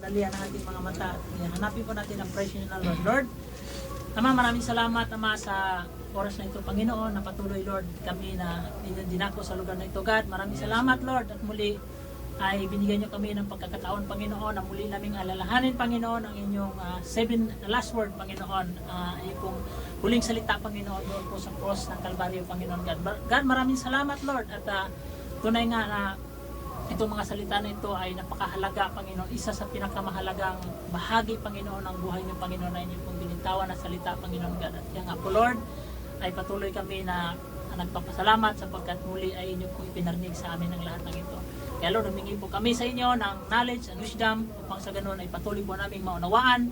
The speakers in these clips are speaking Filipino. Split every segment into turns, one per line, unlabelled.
dalian ng ating mga mata. Hanapin po natin ang presyo ng Lord. Lord, Ama, maraming salamat, Ama, sa oras na ito, Panginoon, na patuloy, Lord, kami na dinako sa lugar na ito, God. Maraming salamat, Lord, at muli ay binigyan niyo kami ng pagkakataon, Panginoon, na muli naming alalahanin, Panginoon, ang inyong last word, Panginoon, yung pong huling salita, Panginoon, doon po sa cross ng Kalbaryo, Panginoon, God. God, maraming salamat, Lord, at tunay nga na itong mga salita na ito ay napakahalaga, Panginoon. Isa sa pinakamahalagang bahagi, Panginoon, ng buhay niyo, Panginoon, na inyong pong binintawan na salita, Panginoon God. At yan nga po, Lord, ay patuloy kami na nagpapasalamat sapagkat muli ay inyong pong ipinarinig sa amin ng lahat ng ito. Kaya Lord, humingi po kami sa inyo ng knowledge and wisdom upang sa ganun ay patuloy po naming maunawaan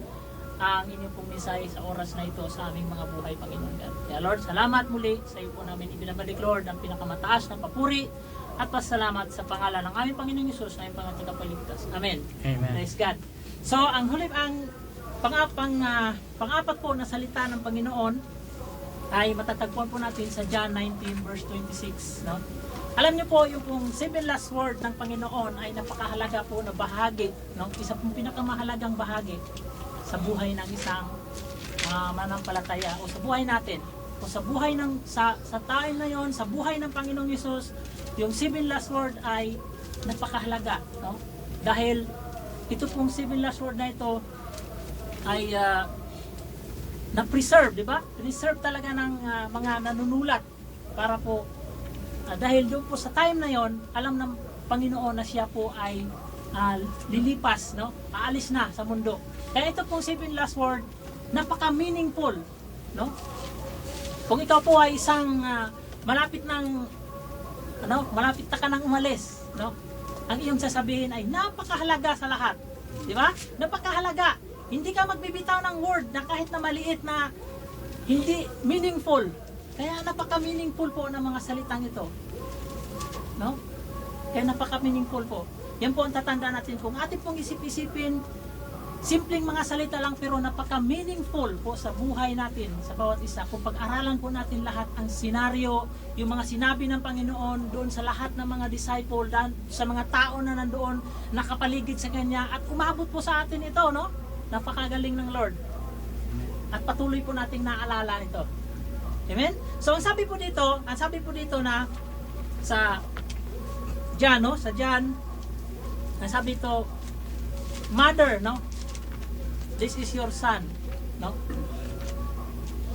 ang inyong pong mensahe sa oras na ito sa aming mga buhay, Panginoon God. Kaya Lord, salamat muli sa iyo po namin ibinabalik, Lord, ang pinakamataas na papuri at pasalamat sa pangalan ng aming Panginoong Hesus na aming Tagapagligtas. Amen.
Amen.
Praise God. So, ang pang-apat po na salita ng Panginoon ay matatagpuan po natin sa John 19 verse 26. No? Alam niyo po, yung pong 7 last word ng Panginoon ay napakahalaga po na bahagi. No? Isa pong pinakamahalagang bahagi sa buhay ng isang manampalataya o sa buhay natin. O sa buhay ng sa taon na yon, sa buhay ng Panginoong Hesus, yung 7 last word ay napakahalaga, no? Dahil ito pong 7 last word na ito ay na-preserve, di ba? Preserve talaga ng mga nanunulat para po dahil doon po sa time na yon, alam ng Panginoon na siya po ay lilipas, no? Aalis na sa mundo. Kaya ito pong 7 last word, napaka-meaningful, no? Kung ikaw po ay isang malapit na ka nang umalis, no? Ang iyong sasabihin ay napakahalaga sa lahat. Di ba? Napakahalaga. Hindi ka magbibitaw ng word na kahit na maliit na hindi meaningful. Kaya napaka-meaningful po ng mga salitang ito. No? Kaya napaka-meaningful po. Yan po ang tatanda natin. Kung atin pong isip-isipin, simpleng mga salita lang pero napaka-meaningful po sa buhay natin, sa bawat isa. Kung pag-aralan po natin lahat ang senaryo, yung mga sinabi ng Panginoon doon sa lahat ng mga disciple, sa mga tao na nandoon, nakapaligid sa Kanya, at umabot po sa atin ito, no? Napakagaling ng Lord. At patuloy po nating naalala ito. Amen? So, ang sabi po dito na sa John, no? Sa John, ang sabi ito, Mother, no? This is your son, no?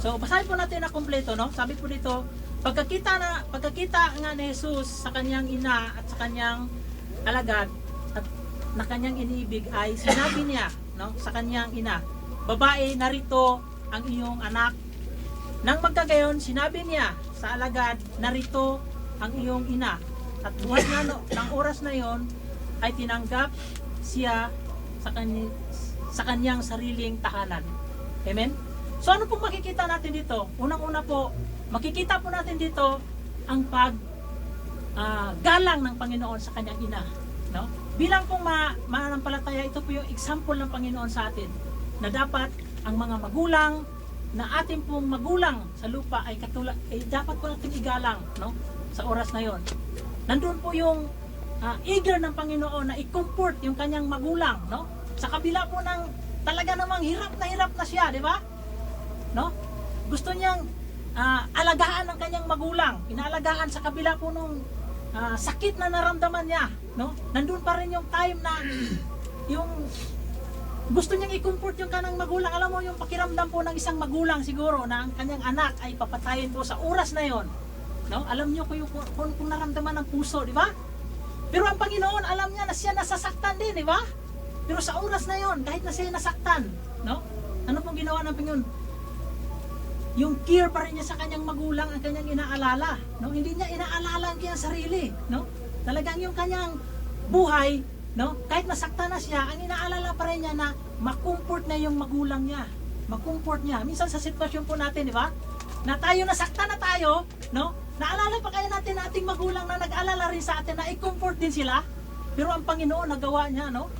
So, basahin po natin na kumpleto, no? Sabi po dito, pagkakita nga ni Jesus sa kanyang ina at sa kanyang alagad at na kanyang iniibig ay sinabi niya, no, sa kanyang ina, babae, narito ang iyong anak. Nang magkagayon, sinabi niya sa alagad, narito ang iyong ina. At buhat nga ng oras na yon ay tinanggap siya sa kanyang sariling tahanan. Amen? So ano pong makikita natin dito? Unang-una po, makikita po natin dito ang galang ng Panginoon sa kanyang ina. No? Bilang pong mananampalataya, ito po yung example ng Panginoon sa atin na dapat ang mga magulang na ating pong magulang sa lupa ay dapat po natin igalang, no? Sa oras na yon. Nandun po yung eager ng Panginoon na i-comfort yung kanyang magulang, no? Sa kabila po ng talaga namang hirap na siya, di ba? No? Gusto niyang alagaan ng kanyang magulang, inaalagaan sa kabila po nung sakit na naramdaman niya, no? Nandun pa rin yung time na yung gusto niyang i-comfort yung kanyang magulang. Alam mo yung pakiramdam po ng isang magulang siguro na ang kanyang anak ay papatayin po sa oras na yon, no? Alam niyo kung naramdaman ng puso, di ba? Pero ang Panginoon, alam niya na siya nasasaktan din, di ba? Pero sa oras na yon, kahit na siya nasaktan, no? Ano pong ginawa ng Panginoon? Yung care pa rin niya sa kanyang magulang ang kanyang inaalala, no? Hindi niya inaalala ang kanyang sarili, no? Talagang yung kanyang buhay, no? Kahit nasaktan na siya, ang inaalala pa rin niya na makumport na yung magulang niya. Makumport niya. Minsan sa sitwasyon po natin, di ba? Na tayo nasaktan na tayo, no? Naalala pa kaya natin na ating magulang na nag-alala rin sa atin na i-comfort din sila. Pero ang Panginoon nagawa niya, no?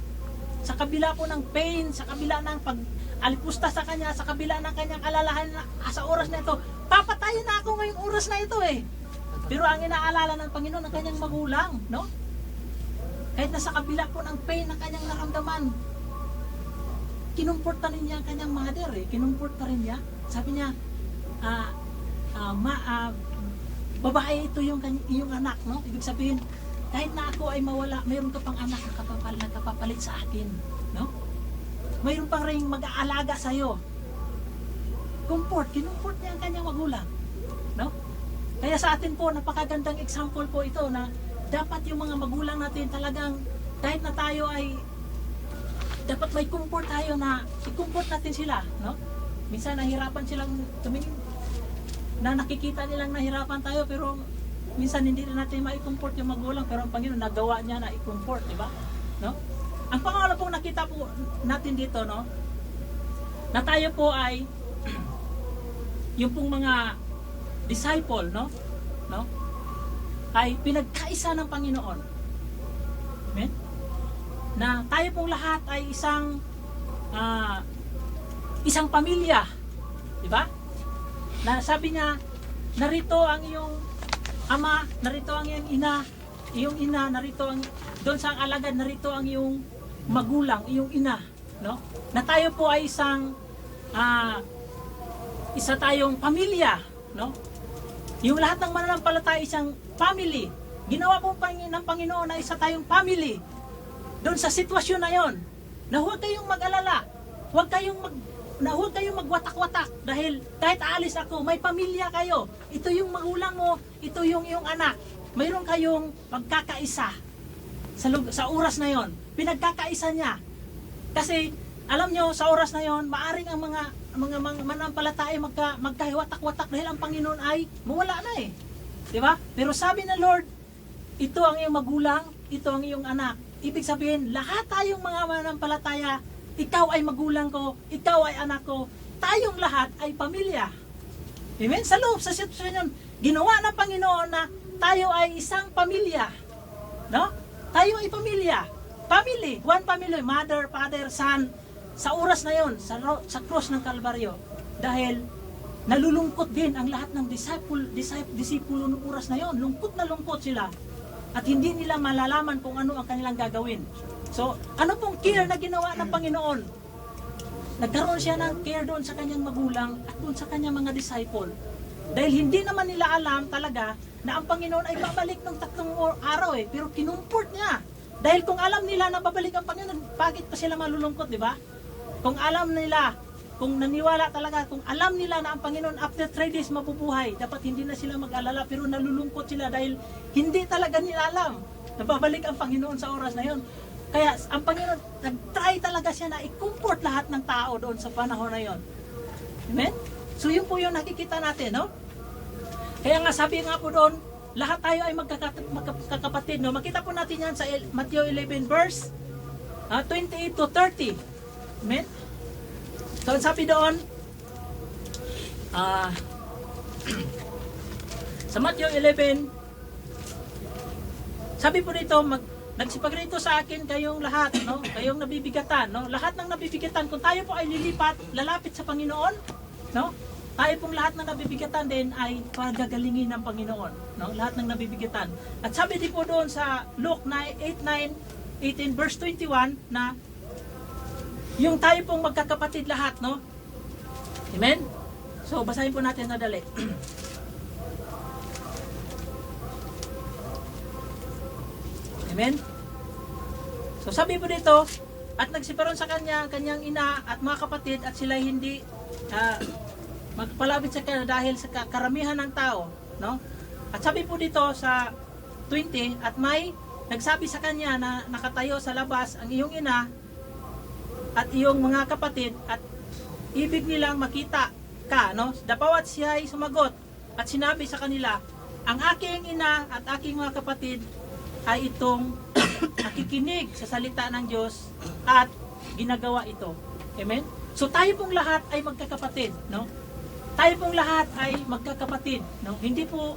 Sa kabila po ng pain, sa kabila ng pag-alipusta sa kanya, sa kabila ng kanyang alalahan na sa oras na ito, papatayin na ako ngayong oras na ito eh. Pero ang inaalala ng Panginoon ang kanyang magulang, no? Kahit nasa kabila po ng pain na kanyang naramdaman, kinumport na rin niya ang kanyang mother eh. Kinumport na rin niya. Sabi niya, babae ito yung anak, no? Ibig sabihin, kahit na ako ay mawala, mayroon ka pang anak na kapapalit sa akin, no? Mayroon pang ring mag-aalaga sa'yo. Kinumport niya ang kanyang magulang, no? Kaya sa atin po, napakagandang example po ito na dapat yung mga magulang natin talagang kahit na tayo ay dapat may comfort tayo na i-comfort natin sila, no? Minsan nahirapan silang tumingin na nakikita nilang nahirapan tayo pero minsan hindi na natin mai-comfort yung magulang pero ang Panginoon nagawa niya na i-comfort, di ba? No? Ang pangalawa pong nakita po natin dito, no? Na tayo po ay yung pong mga disciple, no? Ay pinagkaisa ng Panginoon. Amen? Na tayo pong lahat ay isang pamilya, di ba? Na sabi niya, narito ang iyong ama, narito ang iyong ina, narito ang doon sa alagad, narito ang iyong magulang, iyong ina, no? Na tayo po ay isa tayong pamilya, no? Yung lahat ng mananampalataya isang family. Ginawa po ng Panginoon na isa tayong family. Doon sa sitwasyon na yon, na huwag kayong mag-alala, huwag kayong magwatak-watak dahil kahit aalis ako, may pamilya kayo. Ito yung magulang mo, ito yung iyong anak. Mayroon kayong magkakaisa sa oras na yon. Pinagkakaisa niya. Kasi alam nyo, sa oras na yon, maaring ang mga manampalataya magkahiwatak-watak dahil ang Panginoon ay mawala na eh. Diba? Pero sabi ng Lord, ito ang iyong magulang, ito ang iyong anak. Ibig sabihin, lahat tayong mga manampalataya, ikaw ay magulang ko, ikaw ay anak ko, tayong lahat ay pamilya. Amen? Sa loob, sa sitwasyon yun, ginawa ng Panginoon na tayo ay isang pamilya. No? Tayo ay pamilya. Family, one family, mother, father, son, sa oras na yon, sa cross ng Kalbaryo. Dahil nalulungkot din ang lahat ng disipulo ng oras na yon. Lungkot na lungkot sila. At hindi nila malalaman kung ano ang kanilang gagawin. So, ano pong care na ginawa ng Panginoon? Nagkaroon siya ng care doon sa kanyang magulang at doon sa kanyang mga disciple. Dahil hindi naman nila alam talaga na ang Panginoon ay babalik ng 3 araw eh. Pero kinumport niya. Dahil kung alam nila na babalik ang Panginoon, bakit pa sila malulungkot, di ba? Kung alam nila, kung naniwala talaga, kung alam nila na ang Panginoon after 3 days mabubuhay, dapat hindi na sila mag-alala, pero nalulungkot sila dahil hindi talaga nila alam na babalik ang Panginoon sa oras na yon. Kaya ang Panginoon, nag-try talaga siya na i-comfort lahat ng tao doon sa panahon na yon. Amen? So yun po yung nakikita natin, no? Kaya nga sabi nga po doon, lahat tayo ay magkakapatid, no? Makita po natin yan sa Matthew 11 verse 28 to 30. Amen? So sabi doon, sa Matthew 11, sabi po dito, nagsipag-rito sa akin kayong lahat, no? Kayong nabibigatan, no? Lahat ng nabibigatan, kung tayo po ay lalapit sa Panginoon, no? Tayo pong lahat ng nabibigatan din ay pagagalingin ng Panginoon, no? Lahat ng nabibigatan. At sabi din po doon sa Luke 8:18 verse 21 na yung tayo pong magkakapatid lahat, no? Amen? So, basahin po natin na dali. Amen? So, sabi po dito, at nagsiparon sa kanya, kanyang ina at mga kapatid at sila hindi magpalapit sa kanya dahil sa karamihan ng tao, no? At sabi po dito sa 20, at may nagsabi sa kanya na nakatayo sa labas ang iyong ina at iyong mga kapatid at ibig nilang makita ka, no? Dapawat siya ay sumagot at sinabi sa kanila, ang aking ina at aking mga kapatid ay itong nakikinig sa salita ng Diyos at ginagawa ito. Amen? So tayo pong lahat ay magkakapatid, no? Tayo pong lahat ay magkakapatid, no? Hindi po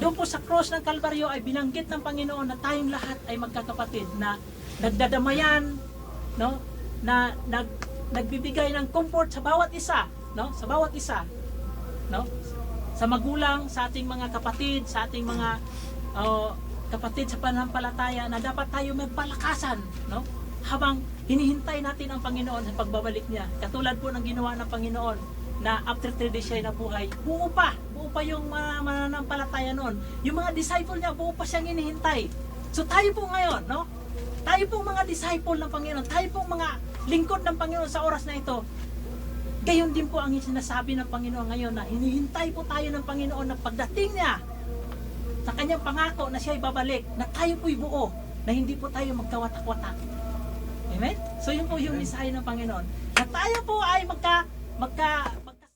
doon po sa cross ng Kalbaryo ay binanggit ng Panginoon na tayong lahat ay magkakapatid na nagdadamayan, no? Na nagbibigay ng comfort sa bawat isa, no? Sa bawat isa, no? Sa magulang, sa ating mga kapatid, sa ating mga kapatid sa pananampalataya na dapat tayo magpalakasan, no? habang hinihintay natin ang Panginoon sa pagbabalik niya. Katulad po ng ginawa ng Panginoon na after 3 days siya nabuhay, buo pa yung mananampalataya noon. Yung mga disciple niya, buo pa siyang hinihintay. So tayo po ngayon, no? Tayo po mga disciple ng Panginoon, tayo po mga lingkod ng Panginoon sa oras na ito. Gayon din po ang sinasabi ng Panginoon ngayon na hinihintay po tayo ng Panginoon na pagdating niya sa kanyang pangako na siya'y babalik, na tayo po'y buo, na hindi po tayo magkawatak-watak. Amen? So yun po yung mensahe ng Panginoon. Na tayo po ay magka